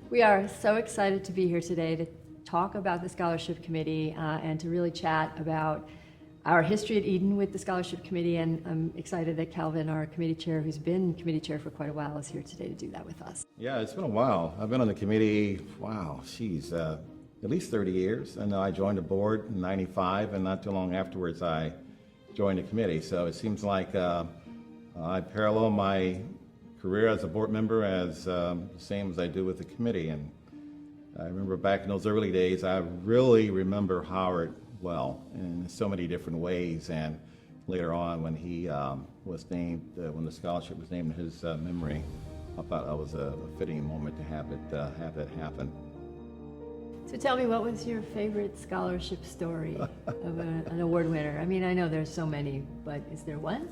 We are so excited to be here today to talk about the Scholarship Committee and to really chat about our history at Eden with the Scholarship Committee. And I'm excited that Calvin, our committee chair, who's been committee chair for quite a while, is here today to do that with us. Yeah, it's been a while. I've been on the committee, at least 30 years. I know I joined the board in 95, and not too long afterwards I joined the committee. So it seems like I parallel my career as a board member as the same as I do with the committee. And I remember back in those early days, I really remember Howard well in so many different ways. And later on, when he was named, when the scholarship was named in his memory, I thought that was a fitting moment to have that happen. So tell me, what was your favorite scholarship story of an award winner? I mean, I know there's so many, but is there one?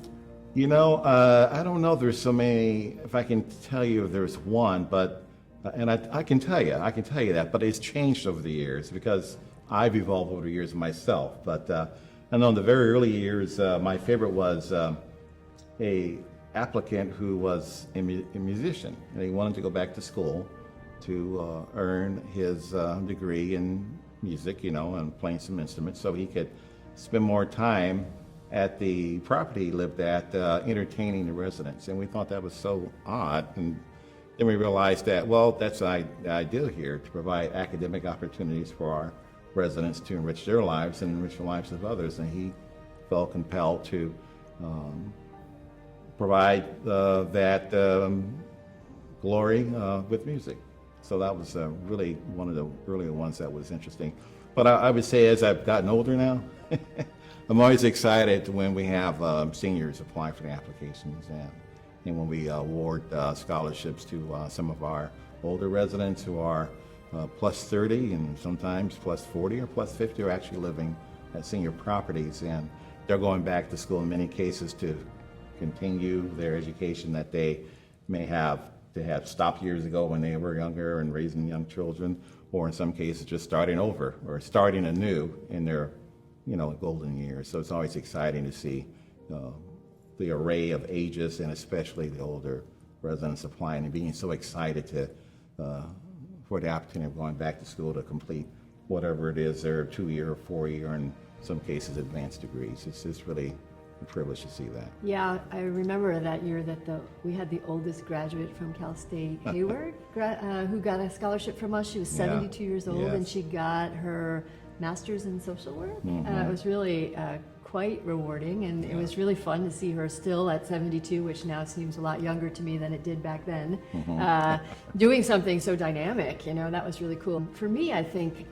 You know, I don't know if there's so many, if I can tell you if there's one, but, and I can tell you that, but it's changed over the years because I've evolved over the years myself. But I know in the very early years, my favorite was a applicant who was a musician, and he wanted to go back to school to earn his degree in music, you know, and playing some instruments so he could spend more time at the property he lived at entertaining the residents. And we thought that was so odd. And then we realized that, well, that's the idea here, to provide academic opportunities for our residents to enrich their lives and enrich the lives of others. And he felt compelled to provide that glory with music. So that was really one of the earlier ones that was interesting. But I would say as I've gotten older now, I'm always excited when we have seniors apply for the applications and when we award scholarships to some of our older residents who are plus 30 and sometimes plus 40 or plus 50 are actually living at senior properties, and they're going back to school in many cases to continue their education that they may have stopped years ago when they were younger and raising young children, or in some cases just starting over or starting anew in their golden years. So it's always exciting to see the array of ages and especially the older residents applying and being so excited for the opportunity of going back to school to complete whatever it is, their 2-year or 4-year, and in some cases advanced degrees. It's really a privilege to see that. Yeah, I remember that year that we had the oldest graduate from Cal State, Hayward, who got a scholarship from us. She was 72 years old, and she got her master's in social work. It was really quite rewarding, and it was really fun to see her still at 72, which now seems a lot younger to me than it did back then, doing something so dynamic. That was really cool. For me, I think,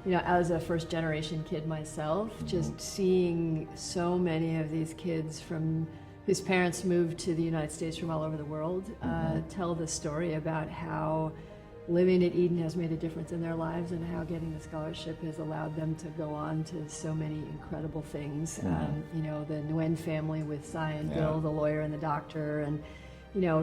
as a first generation kid myself, just seeing so many of these kids whose parents moved to the United States from all over the world tell the story about how living at Eden has made a difference in their lives and how getting the scholarship has allowed them to go on to so many incredible things. The Nguyen family with Cy and Bill, the lawyer and the doctor, and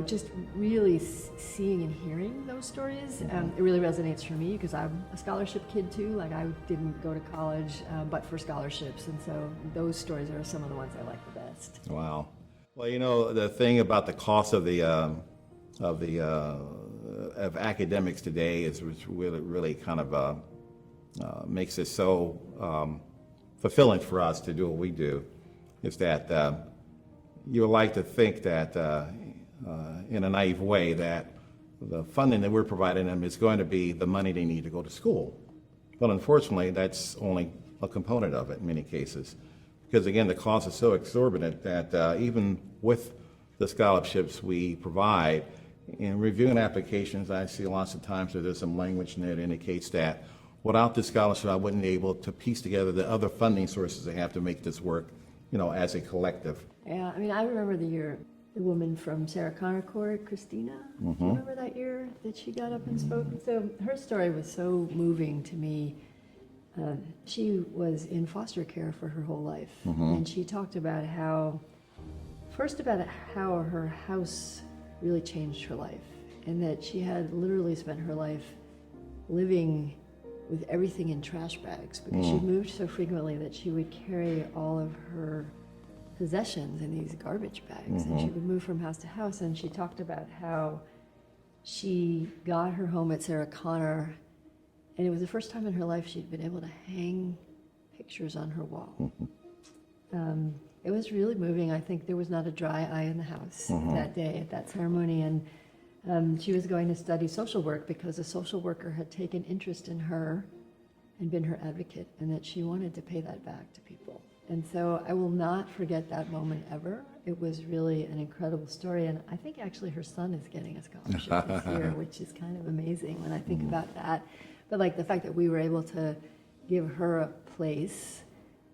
just really seeing and hearing those stories. It really resonates for me because I'm a scholarship kid too. Like, I didn't go to college but for scholarships, and so those stories are some of the ones I like the best. Wow. Well, the thing about the cost of academics today is really kind of makes it so fulfilling for us to do what we do, is that you would like to think that in a naive way that the funding that we're providing them is going to be the money they need to go to school. But unfortunately, that's only a component of it in many cases, because again, the cost is so exorbitant that even with the scholarships we provide, in reviewing applications, I see lots of times that there's some language in there that indicates that without this scholarship, I wouldn't be able to piece together the other funding sources they have to make this work, as a collective. Yeah, I mean, I remember the year the woman from Sarah Connor Court, Christina, do you remember that year that she got up and spoke? So her story was so moving to me. She was in foster care for her whole life, and she talked about how her house really changed her life, and that she had literally spent her life living with everything in trash bags because she moved so frequently that she would carry all of her possessions in these garbage bags, and she would move from house to house. And she talked about how she got her home at Sarah Connor, and it was the first time in her life she'd been able to hang pictures on her wall. It was really moving. I think there was not a dry eye in the house that day at that ceremony, and she was going to study social work because a social worker had taken interest in her and been her advocate, and that she wanted to pay that back to people. And so I will not forget that moment ever. It was really an incredible story, and I think actually her son is getting a scholarship this year, which is kind of amazing when I think about that. But like the fact that we were able to give her a place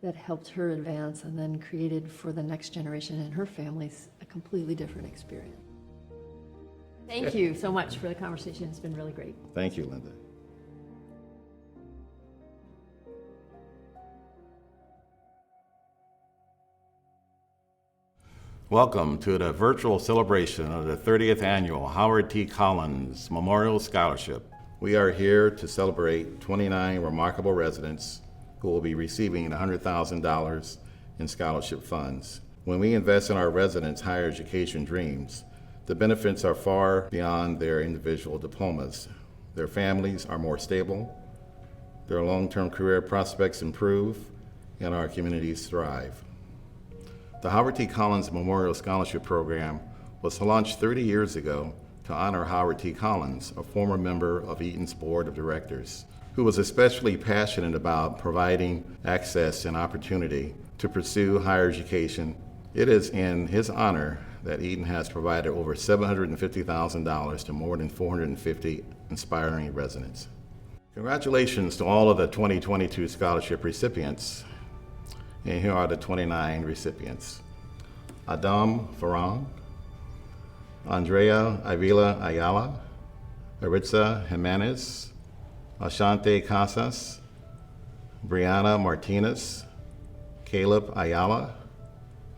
that helped her advance and then created for the next generation and her families a completely different experience. Thank you so much for the conversation. It's been really great. Thank you, Linda. Welcome to the virtual celebration of the 30th Annual Howard T. Collins Memorial Scholarship. We are here to celebrate 29 remarkable residents who will be receiving $100,000 in scholarship funds. When we invest in our residents' higher education dreams, the benefits are far beyond their individual diplomas. Their families are more stable, their long-term career prospects improve, and our communities thrive. The Howard T. Collins Memorial Scholarship Program was launched 30 years ago to honor Howard T. Collins, a former member of Eaton's Board of Directors, who was especially passionate about providing access and opportunity to pursue higher education. It is in his honor that Eaton has provided over $750,000 to more than 450 inspiring residents. Congratulations to all of the 2022 scholarship recipients. And here are the 29 recipients. Adam Farang, Andrea Avila Ayala, Aritza Jimenez, Ashante Casas, Brianna Martinez, Caleb Ayala,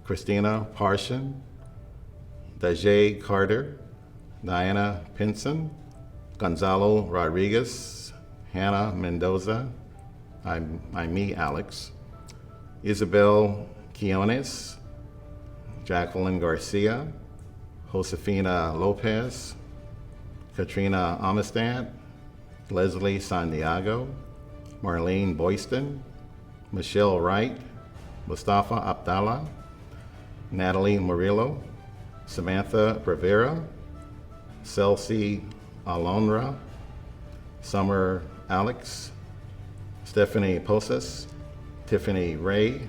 Christina Parshin, Dajay Carter, Diana Pinson, Gonzalo Rodriguez, Hannah Mendoza, I'm me, Alex, Isabel Quiones, Jacqueline Garcia, Josefina Lopez, Katrina Amistad, Leslie Santiago, Marlene Boyston, Michelle Wright, Mustafa Abdallah, Natalie Murillo, Samantha Rivera, Celsi Alonra, Summer Alex, Stephanie Posas, Tiffany Ray,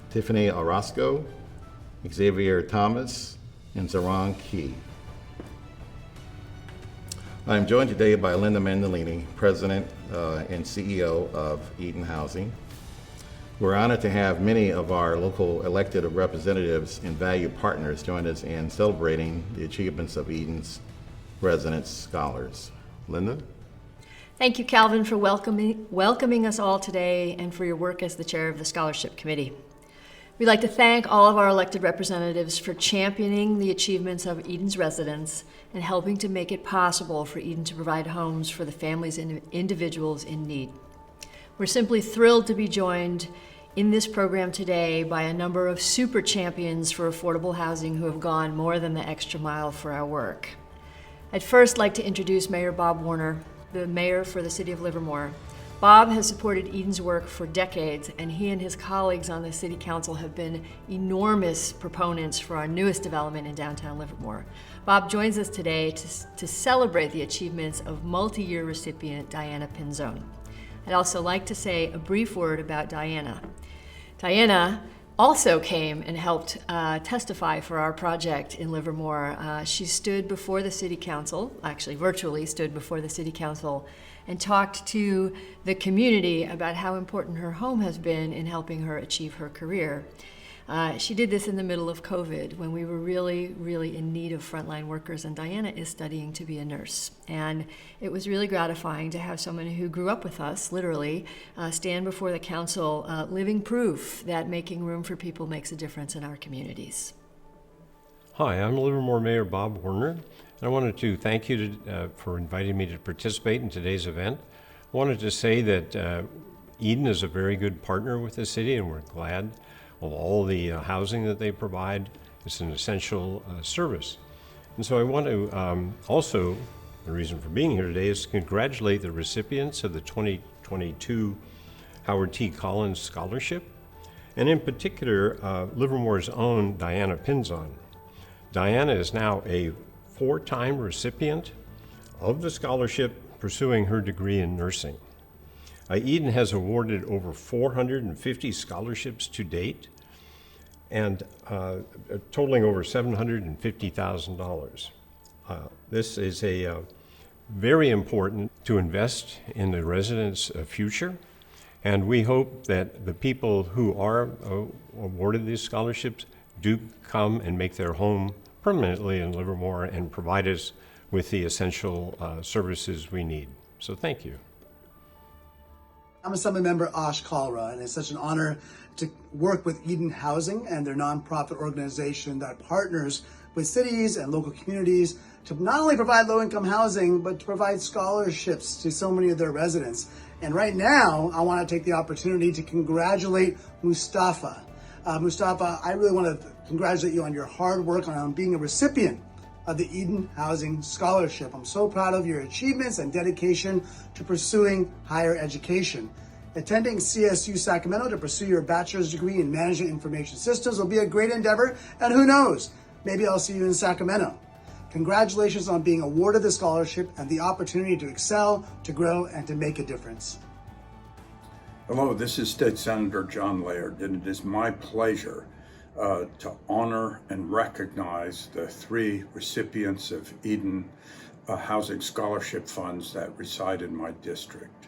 Tiffany Orozco, Xavier Thomas, and Zarang Key. I am joined today by Linda Mandolini, President and CEO of Eaton Housing. We're honored to have many of our local elected representatives and valued partners join us in celebrating the achievements of Eaton's residents scholars. Linda? Thank you, Calvin, for welcoming us all today and for your work as the chair of the Scholarship Committee. We'd like to thank all of our elected representatives for championing the achievements of Eaton's residents and helping to make it possible for Eaton to provide homes for the families and individuals in need. We're simply thrilled to be joined in this program today by a number of super champions for affordable housing who have gone more than the extra mile for our work. I'd first like to introduce Mayor Bob Warner, the mayor for the city of Livermore. Bob has supported Eaton's work for decades, and he and his colleagues on the city council have been enormous proponents for our newest development in downtown Livermore. Bob joins us today to celebrate the achievements of multi-year recipient Diana Pinzone. I'd also like to say a brief word about Diana. Diana also came and helped testify for our project in Livermore. She stood before the city council, actually virtually stood before the city council, and talked to the community about how important her home has been in helping her achieve her career. She did this in the middle of COVID when we were really, really in need of frontline workers, and Diana is studying to be a nurse. And it was really gratifying to have someone who grew up with us, literally, stand before the council, living proof that making room for people makes a difference in our communities. Hi, I'm Livermore Mayor Bob Warner, and I wanted to thank you for inviting me to participate in today's event. I wanted to say that Eden is a very good partner with the city, and we're glad of all the housing that they provide. It's an essential service. And so I want to also The reason for being here today is to congratulate the recipients of the 2022 Howard T. Collins Scholarship, and in particular, Livermore's own Diana Pinzon. Diana is now a 4-time recipient of the scholarship pursuing her degree in nursing. Eden has awarded over 450 scholarships to date, and totaling over $750,000. This is very important to invest in the residents' future, and we hope that the people who are awarded these scholarships do come and make their home permanently in Livermore and provide us with the essential services we need. So thank you. I'm Assembly Member Ash Kalra, and it's such an honor to work with Eden Housing and their nonprofit organization that partners with cities and local communities to not only provide low-income housing, but to provide scholarships to so many of their residents. And right now, I want to take the opportunity to congratulate Mustafa. Mustafa, I really want to congratulate you on your hard work on being a recipient of the Eden Housing Scholarship. I'm so proud of your achievements and dedication to pursuing higher education. Attending CSU Sacramento to pursue your bachelor's degree in Management Information Systems will be a great endeavor, and who knows, maybe I'll see you in Sacramento. Congratulations on being awarded the scholarship and the opportunity to excel, to grow, and to make a difference. Hello, this is State Senator John Laird, and it is my pleasure to honor and recognize the 3 recipients of Eden Housing Scholarship Funds that reside in my district.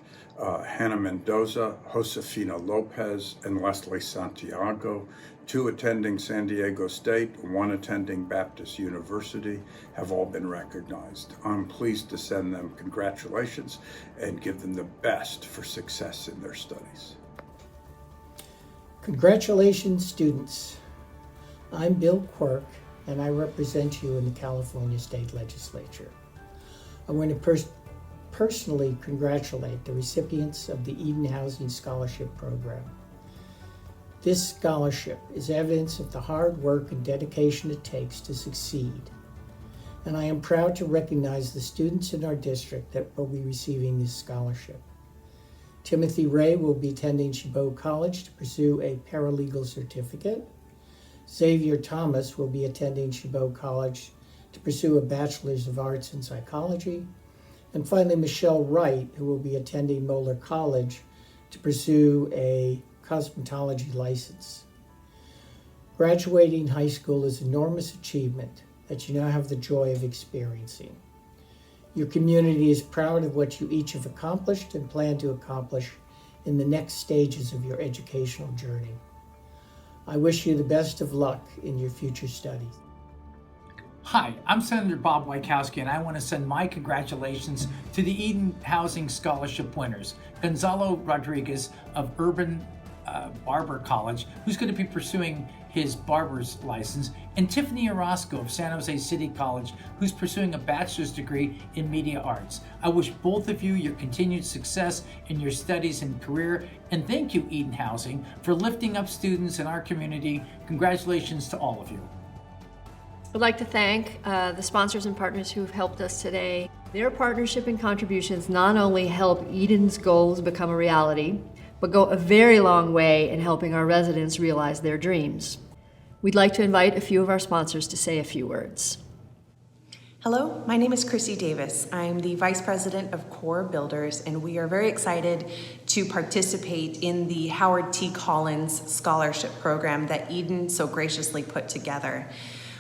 Hannah Mendoza, Josefina Lopez, and Leslie Santiago, 2 attending San Diego State, 1 attending Baptist University, have all been recognized. I'm pleased to send them congratulations and give them the best for success in their studies. Congratulations, students. I'm Bill Quirk, and I represent you in the California State Legislature. I want to personally congratulate the recipients of the Eden Housing Scholarship Program. This scholarship is evidence of the hard work and dedication it takes to succeed, and I am proud to recognize the students in our district that will be receiving this scholarship. Timothy Ray will be attending Chabot College to pursue a paralegal certificate. Xavier Thomas will be attending Chabot College to pursue a Bachelor's of Arts in Psychology. And finally, Michelle Wright, who will be attending Moeller College to pursue a cosmetology license. Graduating high school is an enormous achievement that you now have the joy of experiencing. Your community is proud of what you each have accomplished and plan to accomplish in the next stages of your educational journey. I wish you the best of luck in your future studies. Hi, I'm Senator Bob Wykowski, and I want to send my congratulations to the Eden Housing Scholarship winners. Gonzalo Rodriguez of Urban Barber College, who's going to be pursuing his barber's license, and Tiffany Orozco of San Jose City College, who's pursuing a bachelor's degree in media arts. I wish both of you your continued success in your studies and career, and thank you, Eden Housing, for lifting up students in our community. Congratulations to all of you. I'd like to thank the sponsors and partners who have helped us today. Their partnership and contributions not only help Eden's goals become a reality, but go a very long way in helping our residents realize their dreams. We'd like to invite a few of our sponsors to say a few words. Hello, my name is Chrissy Davis. I'm the Vice President of Core Builders, and we are very excited to participate in the Howard T. Collins Scholarship Program that Eden so graciously put together.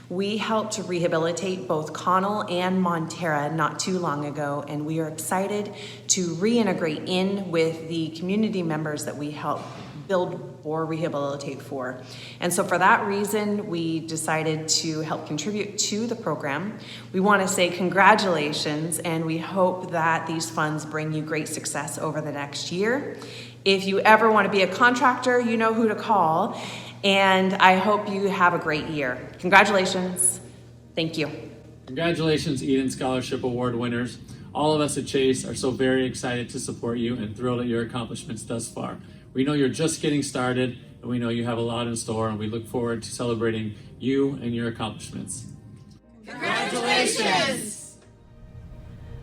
We helped to rehabilitate both Connell and Montera not too long ago, and we are excited to reintegrate in with the community members that we help build or rehabilitate for. And so for that reason, we decided to help contribute to the program. We want to say congratulations, and we hope that these funds bring you great success over the next year. If you ever want to be a contractor, you know who to call. And I hope you have a great year. Congratulations. Thank you. Congratulations, Eden Scholarship Award winners. All of us at Chase are so very excited to support you and thrilled at your accomplishments thus far. We know you're just getting started, and we know you have a lot in store, and we look forward to celebrating you and your accomplishments. Congratulations!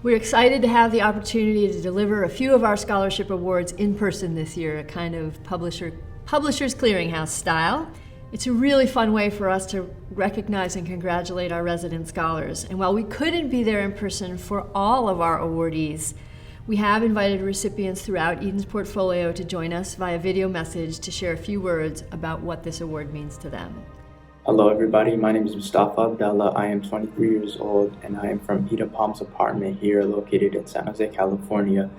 We're excited to have the opportunity to deliver a few of our scholarship awards in person this year, a kind of publisher's clearinghouse style. It's a really fun way for us to recognize and congratulate our resident scholars. And while we couldn't be there in person for all of our awardees, we have invited recipients throughout Eden's portfolio to join us via video message to share a few words about what this award means to them. Hello everybody, my name is Mustafa Abdallah. I am 23 years old and I am from Eden Palms apartment here located in San Jose, California.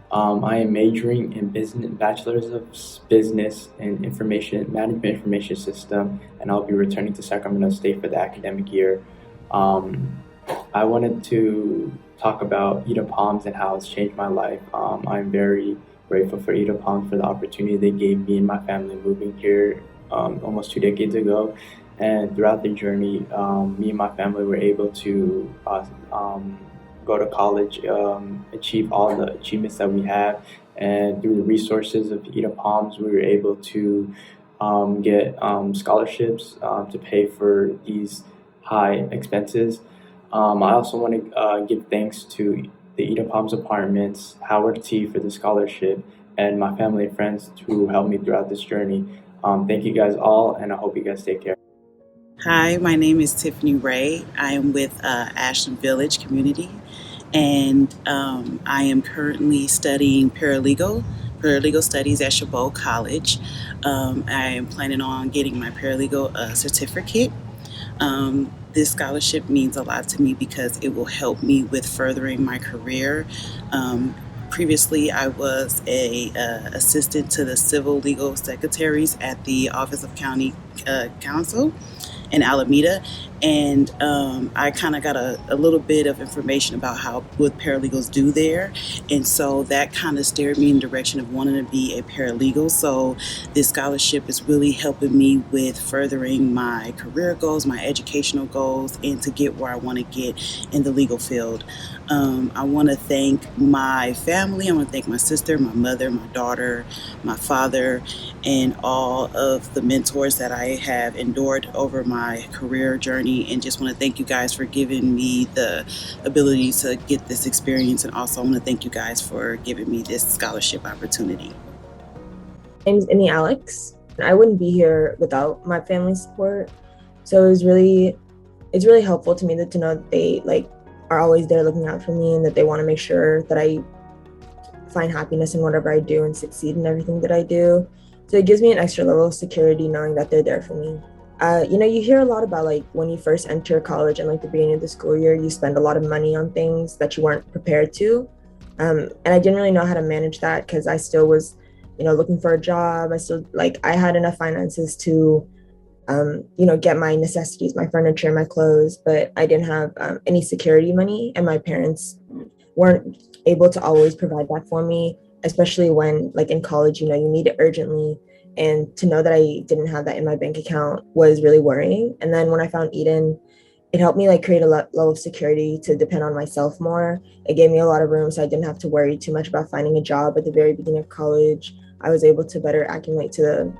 I am majoring in Bachelor's of Business and Management Information System, and I'll be returning to Sacramento State for the academic year. I wanted to talk about Eden Palms and how it's changed my life. I'm very grateful for Eden Palms for the opportunity they gave me and my family moving here almost 2 decades ago. And throughout the journey, me and my family were able to go to college, achieve all the achievements that we have, and through the resources of Eden Palms, we were able to get scholarships to pay for these high expenses. I also want to give thanks to the Eden Palms Apartments, Howard T for the scholarship, and my family and friends who helped me throughout this journey. Thank you guys all, and I hope you guys take care. Hi, my name is Tiffany Ray. I am with Ashland Village Community, and I am currently studying paralegal studies at Chabot College. I am planning on getting my paralegal certificate. This scholarship means a lot to me because it will help me with furthering my career. Previously, I was a assistant to the civil legal secretaries at the Office of County Counsel in Alameda, and I kind of got a little bit of information about what paralegals do there, and so that kind of steered me in the direction of wanting to be a paralegal. So this scholarship is really helping me with furthering my career goals, my educational goals, and to get where I want to get in the legal field. I want to thank my family. I want to thank my sister, my mother, my daughter, my father, and all of the mentors that I have endured over my career journey, and just want to thank you guys for giving me the ability to get this experience, and also I want to thank you guys for giving me this scholarship opportunity. My name is Amy Alex. I wouldn't be here without my family's support, so it's really helpful to me to know that they are always there looking out for me, and that they want to make sure that I find happiness in whatever I do and succeed in everything that I do. So it gives me an extra level of security knowing that they're there for me. You hear a lot about when you first enter college and the beginning of the school year, you spend a lot of money on things that you weren't prepared to. And I didn't really know how to manage that because I still was, looking for a job. I still I had enough finances to, get my necessities, my furniture, my clothes, but I didn't have any security money, and my parents weren't able to always provide that for me, especially when in college, you need it urgently. And to know that I didn't have that in my bank account was really worrying. And then when I found Eden, it helped me create a level of security to depend on myself more. It gave me a lot of room so I didn't have to worry too much about finding a job at the very beginning of college. I was able to better acclimate to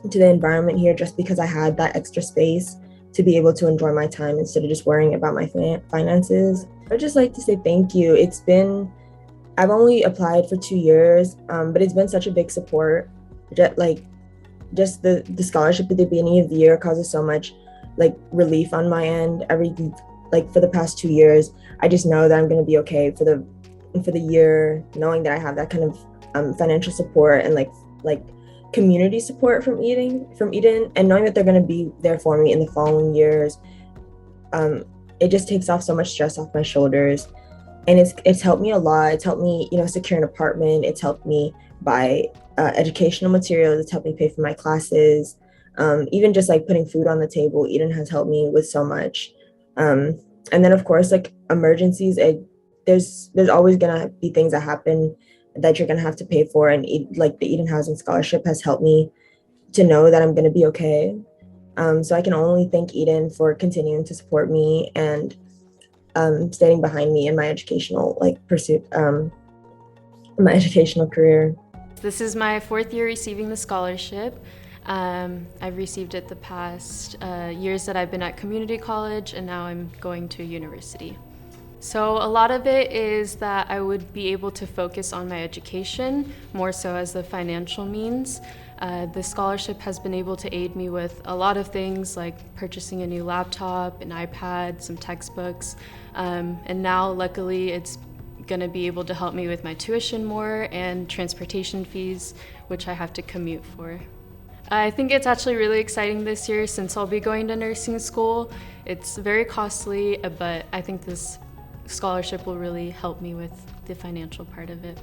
the environment here just because I had that extra space to be able to enjoy my time instead of just worrying about my finances. I'd just like to say thank you. I've only applied for 2 years, but it's been such a big support. Just the scholarship at the beginning of the year causes so much relief on my end. For the past 2 years, I just know that I'm going to be okay for the year, knowing that I have that kind of financial support and community support from Eden, and knowing that they're going to be there for me in the following years. It just takes off so much stress off my shoulders, and it's helped me a lot. It's helped me, secure an apartment. It's helped me buy educational materials. It's helped me pay for my classes. Even just putting food on the table, Eden has helped me with so much. And then of course, emergencies, there's always gonna be things that happen that you're gonna have to pay for, and the Eden Housing Scholarship has helped me to know that I'm gonna be okay. So I can only thank Eden for continuing to support me and standing behind me in my educational pursuit, my educational career. This is my 4th year receiving the scholarship. I've received it the past years that I've been at community college, and now I'm going to university. So a lot of it is that I would be able to focus on my education more so as the financial means. The scholarship has been able to aid me with a lot of things like purchasing a new laptop, an iPad, some textbooks, and now luckily it's going to be able to help me with my tuition more and transportation fees, which I have to commute for. I think it's actually really exciting this year since I'll be going to nursing school. It's very costly, but I think this scholarship will really help me with the financial part of it.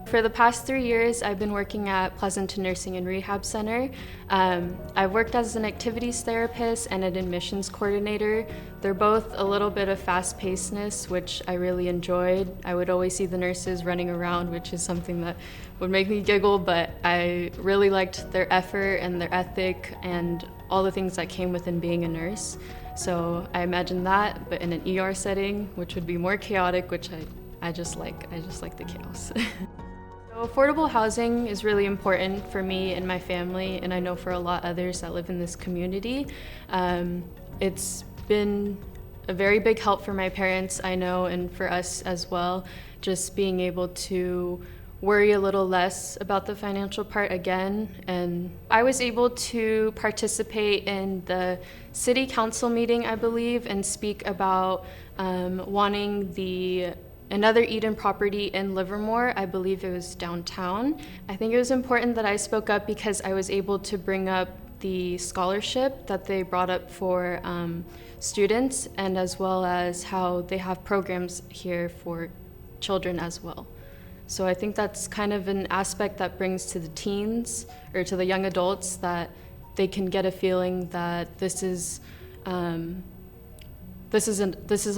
For the past 3 years, I've been working at Pleasanton Nursing and Rehab Center. I've worked as an activities therapist and an admissions coordinator. They're both a little bit of fast-pacedness, which I really enjoyed. I would always see the nurses running around, which is something that would make me giggle, but I really liked their effort and their ethic and all the things that came within being a nurse. So I imagine that, but in an ER setting, which would be more chaotic, which I just like the chaos. So affordable housing is really important for me and my family, and I know for a lot others that live in this community. It's been a very big help for my parents, I know, and for us as well, just being able to worry a little less about the financial part again. And I was able to participate in the city council meeting, I believe, and speak about wanting another Eden property in Livermore. I believe it was downtown. I think it was important that I spoke up because I was able to bring up the scholarship that they brought up for students, and as well as how they have programs here for children as well. So I think that's kind of an aspect that brings to the teens or to the young adults that they can get a feeling that this is a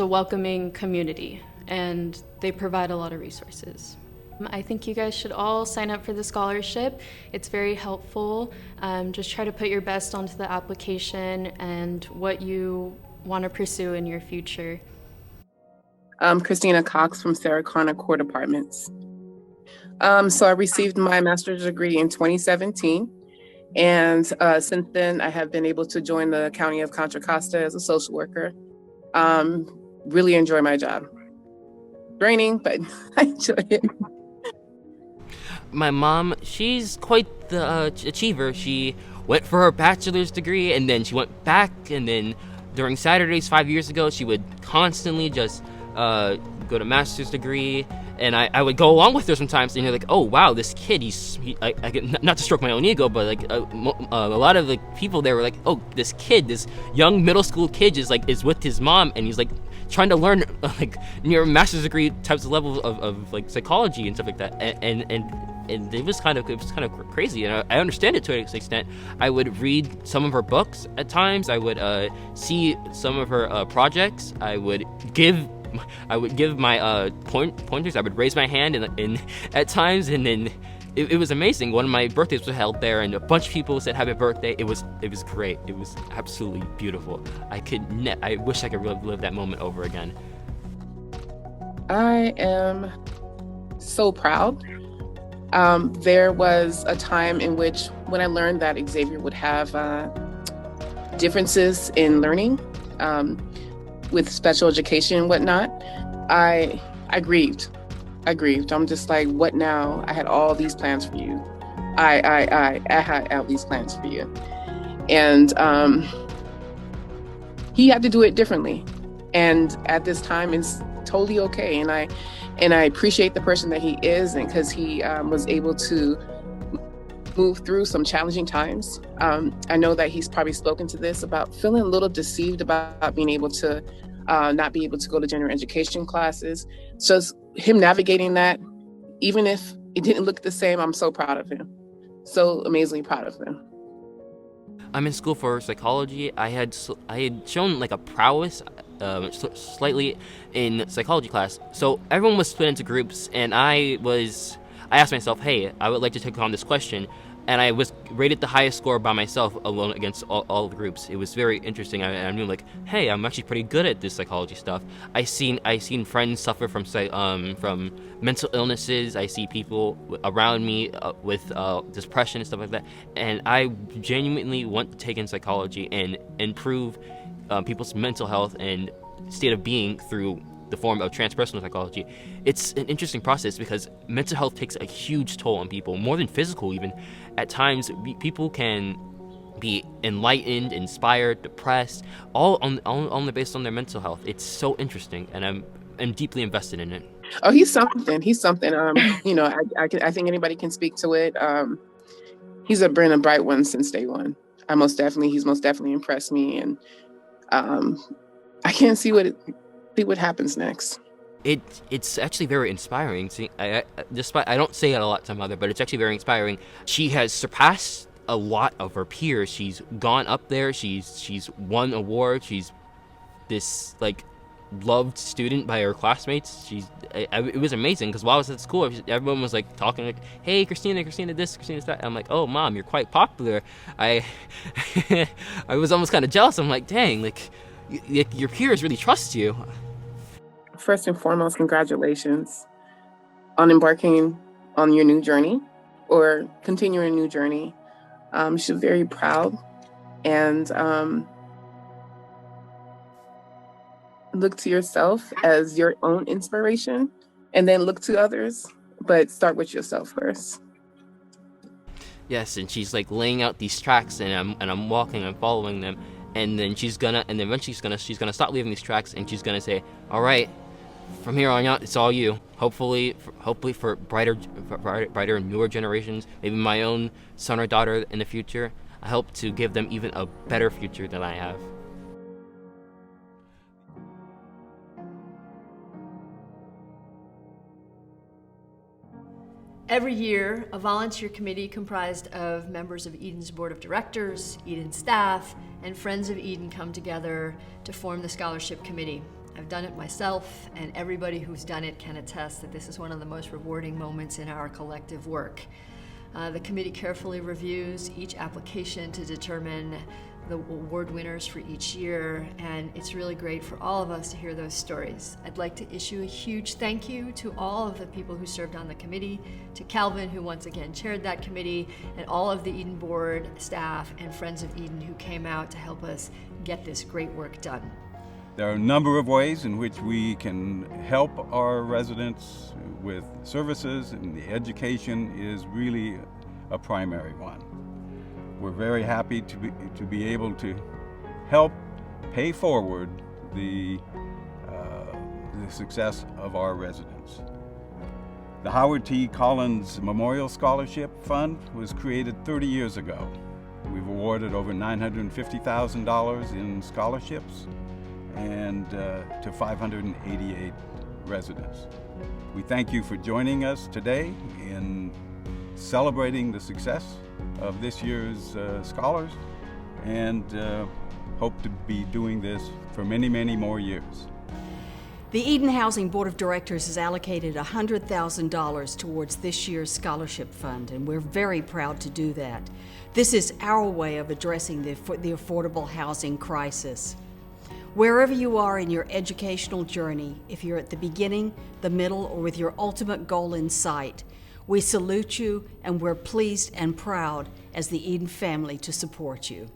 welcoming community, and they provide a lot of resources. I think you guys should all sign up for the scholarship. It's very helpful. Just try to put your best onto the application and what you want to pursue in your future. I'm Christina Cox from Sarah Connor Court Apartments. So I received my master's degree in 2017. And since then, I have been able to join the County of Contra Costa as a social worker. Really enjoy my job. Draining, but I enjoy it. My mom, she's quite the achiever. She went for her bachelor's degree, and then she went back, and then during Saturdays 5 years ago, she would constantly just go to master's degree. And I would go along with her sometimes, and you're like, oh wow, this kid, I get, not to stroke my own ego, but like a lot of the people there were like, oh, this kid, this young middle school kid is with his mom, and he's like trying to learn like near master's degree types of levels of like psychology and stuff like that, and it was kind of crazy, and I understand it to an extent. I would read some of her books at times. I would see some of her projects. I would give my pointers. I would raise my hand and at times, and then it was amazing. One of my birthdays was held there, and a bunch of people said happy birthday. It was great. It was absolutely beautiful. I wish I could relive that moment over again. I am so proud. There was a time in which when I learned that Xavier would have differences in learning, with special education and whatnot, I grieved. I'm just like, what now? I had all these plans for you. I had all these plans for you. And he had to do it differently. And at this time, it's totally okay. And I appreciate the person that he is, and because he was able to move through some challenging times. I know that he's probably spoken to this about feeling a little deceived about being able to not be able to go to general education classes. So him navigating that, even if it didn't look the same, I'm so proud of him. So amazingly proud of him. I'm in school for psychology. I had shown like a prowess slightly in psychology class. So everyone was split into groups, and I asked myself, hey, I would like to take on this question. And I was rated the highest score by myself alone against all the groups. It was very interesting. I knew like, hey, I'm actually pretty good at this psychology stuff. I seen friends suffer from mental illnesses. I see people around me with depression and stuff like that. And I genuinely want to take in psychology and improve people's mental health and state of being through the form of transpersonal psychology, it's an interesting process because mental health takes a huge toll on people, more than physical even. At times, people can be enlightened, inspired, depressed, all based on their mental health. It's so interesting, and I'm deeply invested in it. Oh, he's something. He's something. You know, I think anybody can speak to it. He's been a bright one since day one. He's most definitely impressed me, and I can't see what happens next. It's actually very inspiring. See, despite I don't say it a lot to Mother, but it's actually very inspiring. She has surpassed a lot of her peers. She's gone up there. She's won awards. She's this like loved student by her classmates. It was amazing because while I was at school, everyone was like talking like, "Hey, Christina this, Christina that." And I'm like, "Oh, Mom, you're quite popular." I was almost kind of jealous. I'm like, "Dang, like your peers really trust you." First and foremost, congratulations on embarking on your new journey or continuing a new journey. You should be very proud and look to yourself as your own inspiration and then look to others, but start with yourself first. Yes, and she's like laying out these tracks and I'm walking and following them, and then eventually she's gonna stop leaving these tracks and she's gonna say, "All right, from here on out, it's all you." Hopefully for brighter, newer generations, maybe my own son or daughter in the future. I hope to give them even a better future than I have. Every year, a volunteer committee comprised of members of Eden's board of directors, Eden staff, and friends of Eden come together to form the scholarship committee. I've done it myself, and everybody who's done it can attest that this is one of the most rewarding moments in our collective work. The committee carefully reviews each application to determine the award winners for each year, and it's really great for all of us to hear those stories. I'd like to issue a huge thank you to all of the people who served on the committee, to Calvin, who once again chaired that committee, and all of the Eden board staff and friends of Eden who came out to help us get this great work done. There are a number of ways in which we can help our residents with services, and the education is really a primary one. We're very happy to be able to help pay forward the success of our residents. The Howard T. Collins Memorial Scholarship Fund was created 30 years ago. We've awarded over $950,000 in scholarships and to 588 residents. We thank you for joining us today in celebrating the success of this year's scholars, and hope to be doing this for many, many more years. The Eden Housing Board of Directors has allocated $100,000 towards this year's scholarship fund, and we're very proud to do that. This is our way of addressing the affordable housing crisis. Wherever you are in your educational journey, if you're at the beginning, the middle, or with your ultimate goal in sight, we salute you, and we're pleased and proud as the Eden family to support you.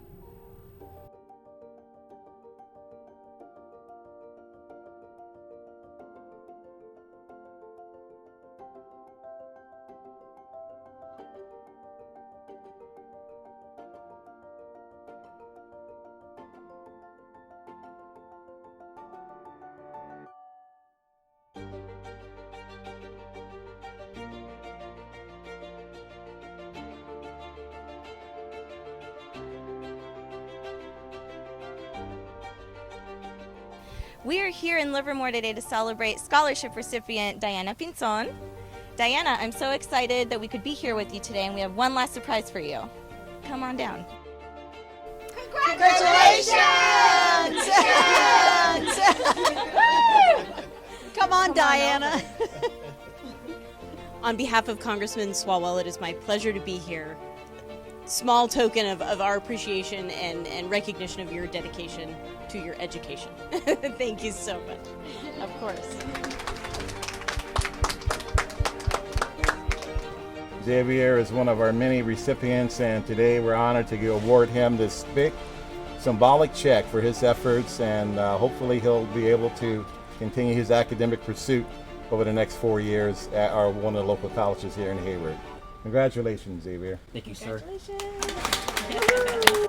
We are here in Livermore today to celebrate scholarship recipient Diana Pinzon. Diana, I'm so excited that we could be here with you today, and we have one last surprise for you. Come on down. Congratulations! Come on, Diana. On behalf of Congressman Swalwell, it is my pleasure to be here. Small token of our appreciation and recognition of your dedication to your education. Thank you so much. Of course. Xavier is one of our many recipients, and today we're honored to award him this big symbolic check for his efforts, and hopefully he'll be able to continue his academic pursuit over the next 4 years at one of the local colleges here in Hayward. Congratulations, Xavier. Thank you, sir. Congratulations.